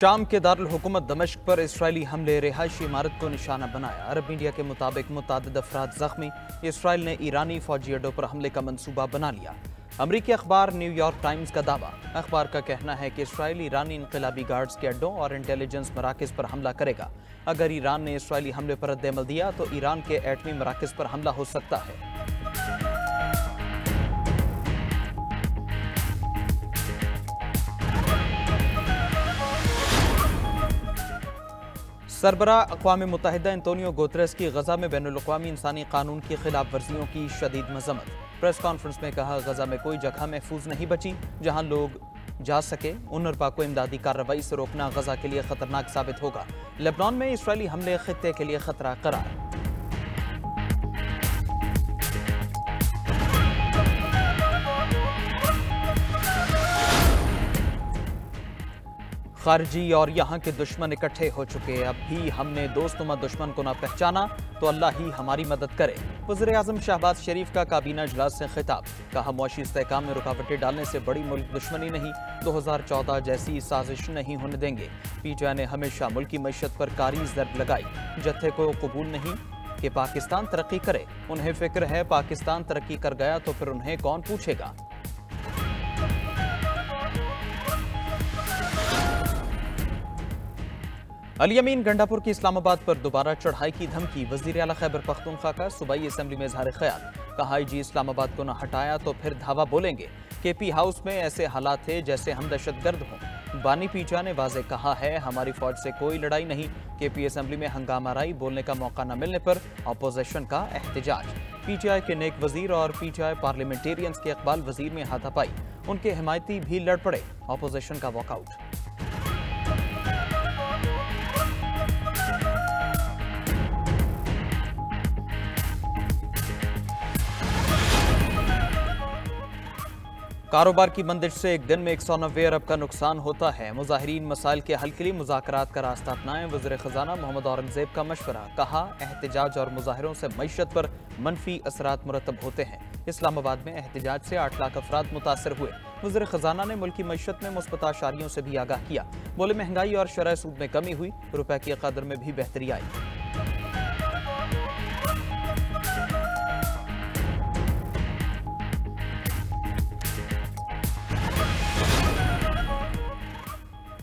शाम के दारुल हुकूमत दमिश्क पर इसराइली हमले रिहायशी इमारत को निशाना बनाया। अरब मीडिया के मुताबिक मुतादिद अफराद जख्मी। इसराइल ने ईरानी फौजी अड्डों पर हमले का मंसूबा बना लिया। अमरीकी अखबार न्यूयॉर्क टाइम्स का दावा। अखबार का कहना है कि इसराइल ईरानी इनकलाबी गार्ड्स के अड्डों और इंटेलिजेंस मराकज़ पर हमला करेगा। अगर ईरान ने इसराइली हमले पर रद्द-ए-अमल दिया तो ईरान के एटमी मराकज़ पर हमला हो सकता है। सरबरा अक़वाम मुत्तहिदा एंटोनियो गुतेरेस की गजा में बैनुल-अक़वामी इंसानी कानून की खिलाफ वर्जियों की शदीद मज़म्मत। प्रेस कॉन्फ्रेंस में कहा, गजा में कोई जगह महफूज नहीं बची जहां लोग जा सके। UNRWA को इमदादी कार्रवाई से रोकना गजा के लिए खतरनाक साबित होगा। लेबनान में इसराइली हमले खित्ते के लिए खतरा करार। खारजी और यहाँ के दुश्मन इकट्ठे हो चुके। अब भी हमने दोस्तुमा दुश्मन को ना पहचाना तो अल्लाह ही हमारी मदद करे। वज़ीर-ए-आज़म शहबाज शरीफ का काबीना इजलास से खिताब। कहा, मुआशी इस्तेहकाम में रुकावटें डालने से बड़ी मुल्क दुश्मनी नहीं, 2014 जैसी साजिश नहीं होने देंगे। PTI ने हमेशा मुल्की मईशत पर कारी ज़रब लगाई। जत्थे को कबूल नहीं कि पाकिस्तान तरक्की करे। उन्हें फिक्र है पाकिस्तान तरक्की कर गया तो फिर उन्हें कौन पूछेगा। अली अमीन गंडापुर की इस्लामाबाद पर दोबारा चढ़ाई की धमकी। वज़ीर आला खैबर पख्तूनख्वा का सूबाई असेंबली में इजहार ख्याल। कहा, IG इस्लामाबाद को न हटाया तो फिर धावा बोलेंगे। KP हाउस में ऐसे हालात थे जैसे हम दहशतगर्द हों। बानी PTI ने वाज़े कहा है, हमारी फौज से कोई लड़ाई नहीं। KP असेंबली में हंगामा राई, बोलने का मौका न मिलने पर अपोजिशन का एहतजाज। PTI के नेक वजीर और PTI पार्लियामेंटेरियंस के इकबाल वजीर में हाथापाई। उनके हिमायती भी लड़ पड़े। अपोजिशन का वॉकआउट। कारोबार की बंदिश से एक दिन में 190 अरब का नुकसान होता है। मुजाहिरीन मसाइल के हल के लिए मुज़ाकरात का रास्ता अपनाएं। वज़ीर ख़ज़ाना मोहम्मद औरंगज़ेब का मशवरा। कहा, एहतजाज और मुजाहिरों से मईशत पर मनफी असरात मुरतब होते हैं। इस्लामाबाद में एहतजाज से 8 लाख अफराद मुतासर हुए। वज़ीर ख़ज़ाना ने मुल्की मईशत में मुस्बत आशारियों से भी आगाह किया। बोले, महंगाई और शरह सूद में कमी हुई, रुपए की कदर में भी बेहतरी आई।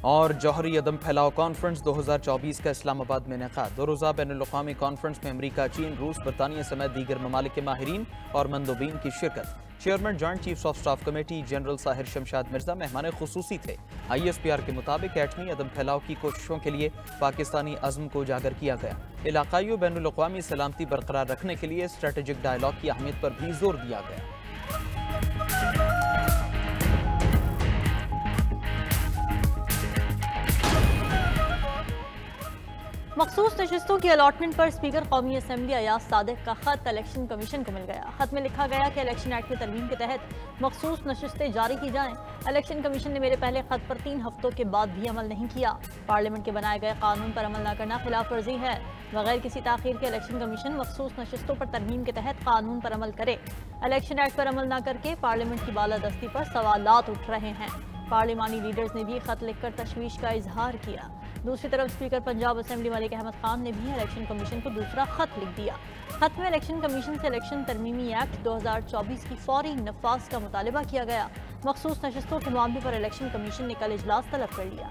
और जौहरी अदम फैलाव कॉन्फ्रेंस 2024 का इस्लामाबाद में इनेकाद। 2 रोज़ा बैनुल-अक़वामी कॉन्फ्रेंस में अमरीका, चीन, रूस, बरतानिया समेत दीगर ममालिक के माहिरीन और मंदोबीन की शिरकत। Chairman joint chiefs of staff committee general Sahir Shamshad Mirza मेहमान खुसूसी थे। ISPR के मुताबिक एटमी अदम फैलाव की कोशिशों के लिए पाकिस्तानी अज़्म को उजागर किया गया। इलाक़ाई व बैनुल-अक़वामी सलामती बरकरार रखने के लिए स्ट्रेटेजिक डायलॉग की अहमियत पर भी जोर दिया गया। मखसूस नशिस्तों की अलॉटमेंट पर स्पीकर कौमी असम्बली अयाज सादिक का खत इलेक्शन कमीशन को मिल गया। खत में लिखा गया कि इलेक्शन एक्ट में तरमीम के तहत मखसूस नशिस्तें जारी की जाएं। इलेक्शन कमीशन ने मेरे पहले खत पर 3 हफ्तों के बाद भी अमल नहीं किया। पार्लियामेंट के बनाए गए कानून पर अमल न करना खिलाफ वर्जी है। बगैर किसी ताखीर के इलेक्शन कमीशन मखसूस नशिस्तों पर तरमीम के तहत कानून पर अमल करे। इलेक्शन एक्ट पर अमल न करके पार्लियामेंट की बालादस्ती पर सवालात उठ रहे हैं। पार्लिमानी लीडर्स ने भी खत लिखकर तशवीश का इजहार किया। दूसरी तरफ स्पीकर पंजाब असेंबली मलिक अहमद खान ने भी इलेक्शन कमीशन को दूसरा खत लिख दिया। खत में इलेक्शन कमीशन से इलेक्शन तरमीमी एक्ट 2024 की फौरी नफाज का मुतालबा किया गया। मखसूस नशिस्तों के मामले पर इलेक्शन कमीशन ने कल इजलास तलब कर लिया।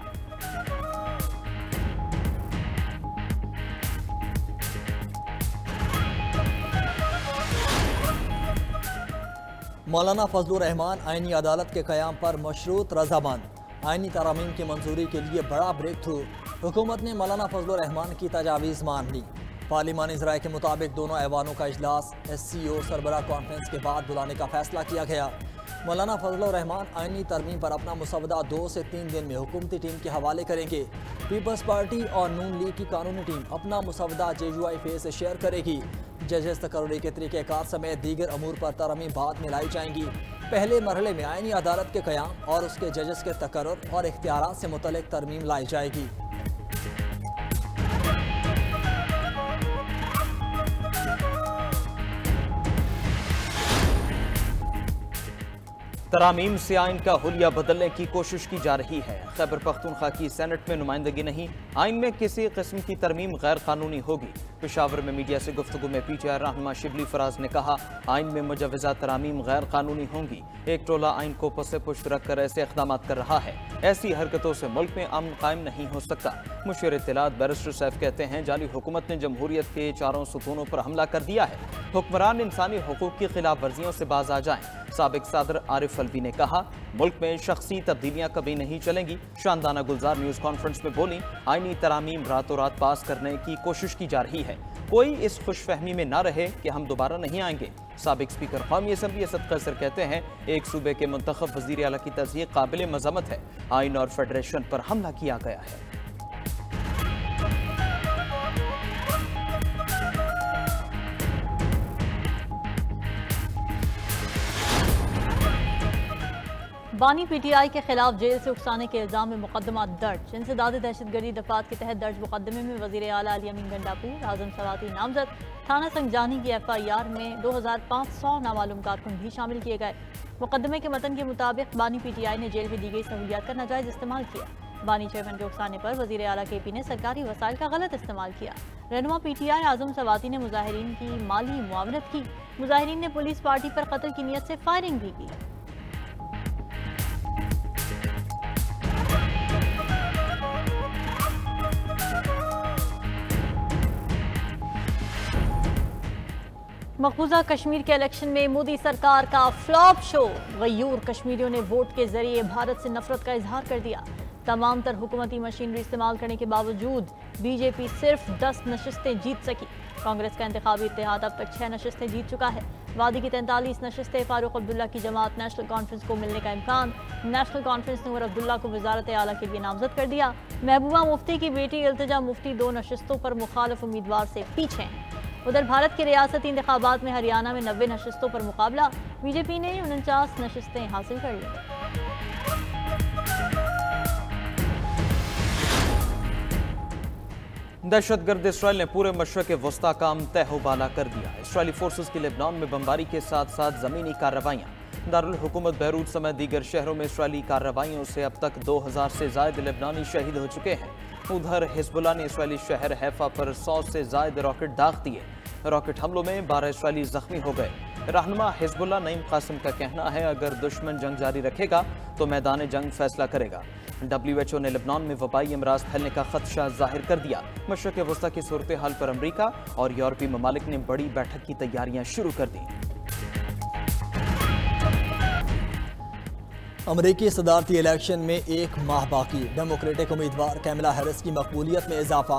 मौलाना फजलुर रहमान आईनी अदालत के क़याम पर मशरूत रजामंद। आईनी तरामीम की मंजूरी के लिए बड़ा ब्रेक थ्रू। हुकूमत ने मौलाना फजलुर रहमान की तजावीज़ मान ली। पार्लिमानी ज़राए के मुताबिक दोनों ऐवानों का इजलास SCO सरबराह कॉन्फ्रेंस के बाद बुलाने का फैसला किया गया। मौलाना फजलुर रहमान आईनी तरमीम पर अपना मुसवदा 2 से 3 दिन में हुकूमती टीम के हवाले करेंगे। पीपल्स पार्टी और नून लीग की कानूनी टीम अपना मुसवदा JUI फेस से शेयर करेगी। जजेस तकर्री के तरीक़ेकार समेत दीगर अमूर पर तरमीम बाद में लाई जाएंगी। पहले मरहले में आईनी अदालत के क़याम और उसके जजेस के तकर्रुर और इख्तियारात से मुतल्लिक़ तरमीम लाई जाएगी। तरामीम से आइन का हुलिया बदलने की कोशिश की जा रही है। खैबर पख्तूनख्वा की सेनेट में नुमाइंदगी नहीं, आइन में किसी किस्म की तरमीम गैर कानूनी होगी। पेशावर में मीडिया से गुफ्तगू में पीटीआई रहनुमा शिबली फराज ने कहा, आइन में मुजव्वज़ा तरामीम गैर कानूनी होंगी। एक टोला आइन को पसे पुश्त रखकर ऐसे इक़दाम कर रहा है। ऐसी हरकतों से मुल्क में अमन कायम नहीं हो सकता। मुशीर इत्तलात बैरिस्टर सैफ कहते हैं, जाली हुकूमत ने जमहूरियत के चारों सुतूनों पर हमला कर दिया है। हुक्मरान इंसानी हुकूक की खिलाफ वर्जियों से बाज आ जाएं। साबिक सदर आरिफ अलवी ने कहा, मुल्क में शख्सी तब्दीलियां कभी नहीं चलेंगी। शानदाना गुलजार न्यूज़ कॉन्फ्रेंस में बोली, आईनी तरामीम रातों रात पास करने की कोशिश की जा रही है। कोई इस खुशफहमी में ना रहे कि हम दोबारा नहीं आएंगे। साबिक स्पीकर कौमी असम्बली असद कैसर कहते हैं, एक सूबे के मुंतखब वज़ीर आला की तस्दीक काबिल मज़म्मत है। आइन और फेडरेशन पर हमला किया गया है। बानी पीटीआई के खिलाफ जेल से उकसाने के इल्जाम में मुकदमा दर्ज। इंसदाद दहशतगर्दी दफात के तहत दर्ज मुकदमे में वज़ीर आला अली अमीन गंडापुर, आज़म सवाती नामजद, थाना संगजानी की FIR में 2500 नामालूम कारकुन भी शामिल किए गए। मुकदमे के मतन के मुताबिक बानी पीटीआई ने जेल में दी गई सहूलियात का नाजायज़ इस्तेमाल किया। बानी चेयरमैन के उकसाने पर वज़ीर आला KP ने सरकारी वसाइल का गलत इस्तेमाल किया। रहनुमा पीटीआई आज़म सवाती ने मुजाहिरीन की माली मुआवनत की। मुजाहिरीन ने पुलिस पार्टी पर कत्ल की नीयत से फायरिंग भी की। मकबूजा कश्मीर के इलेक्शन में मोदी सरकार का फ्लॉप शो। गयूर कश्मीरियों ने वोट के जरिए भारत से नफरत का इजहार कर दिया। तमाम तर हुकूमती मशीनरी इस्तेमाल करने के बावजूद BJP सिर्फ 10 नशिस्तें जीत सकी। कांग्रेस का इंतखाबी इत्तेहाद अब तक 6 नशिस्तें जीत चुका है। वादी की 43 नशिस्तें फारूक अब्दुल्ला की जमात नेशनल कॉन्फ्रेंस को मिलने का इम्कान। नेशनल कॉन्फ्रेंस ने उमर अब्दुल्ला को वजारत आला के लिए नामजद कर दिया। महबूबा मुफ्ती की बेटी इल्तिजा मुफ्ती 2 नशिस्तों पर मुखालिफ उम्मीदवार से पीछे हैं। उधर भारत के रियासती इंतखाबात में हरियाणा में 90 नशिस्तों पर मुकाबला। BJP ने 49 नशिस्तें हासिल कर ली। दहशतगर्द इसराइल ने पूरे मशरक़ वस्ता का तहबाला कर दिया। इसराइली फोर्सेस की लेबनान में बमबारी के साथ साथ ज़मीनी कार्रवाइयाँ। दारुल हुकूमत बैरूत समेत दीगर शहरों में इसराइली कार्रवाइयों से अब तक 2000 से ज़ायद लेबनानी शहीद हो चुके हैं। उधर हिजबुल्लाह ने इसराइली शहर हैफा पर 100 से ज़ायद रॉकेट दाग दिए। रॉकेट हमलों में 12 इसराइली जख्मी हो गए। रहनुमा हिजबुल्लाह नईम कासिम का कहना है, अगर दुश्मन जंग जारी रखेगा तो मैदान जंग फैसला करेगा। WHO ने लेबनान में वबाई अमराज फैलने का खदशा जाहिर कर दिया। मशरक़ वस्ता की सूरत हाल पर अमरीका और यूरोपीय ममालिक ने बड़ी बैठक की तैयारियां शुरू कर दी। अमरीकी सदारती इलेक्शन में 1 माह बाकी। डेमोक्रेटिक उम्मीदवार कैमला हैरिस की मकबूलियत में इजाफा।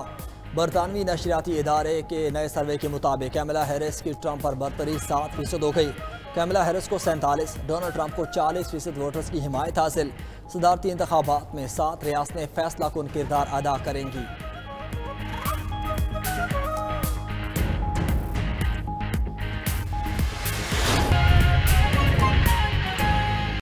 बरतानवी नशरियाती इदारे के नए सर्वे के मुताबिक कैमला हैरिस की ट्रंप पर बरतरी 7% हो गई। कैमला हैरिस को 47, डोनाल्ड ट्रंप को 40% वोटर्स की हिमायत हासिल। सदारती इंतखाबात में 7 रियासतें फैसला कुन किरदार अदा करेंगी।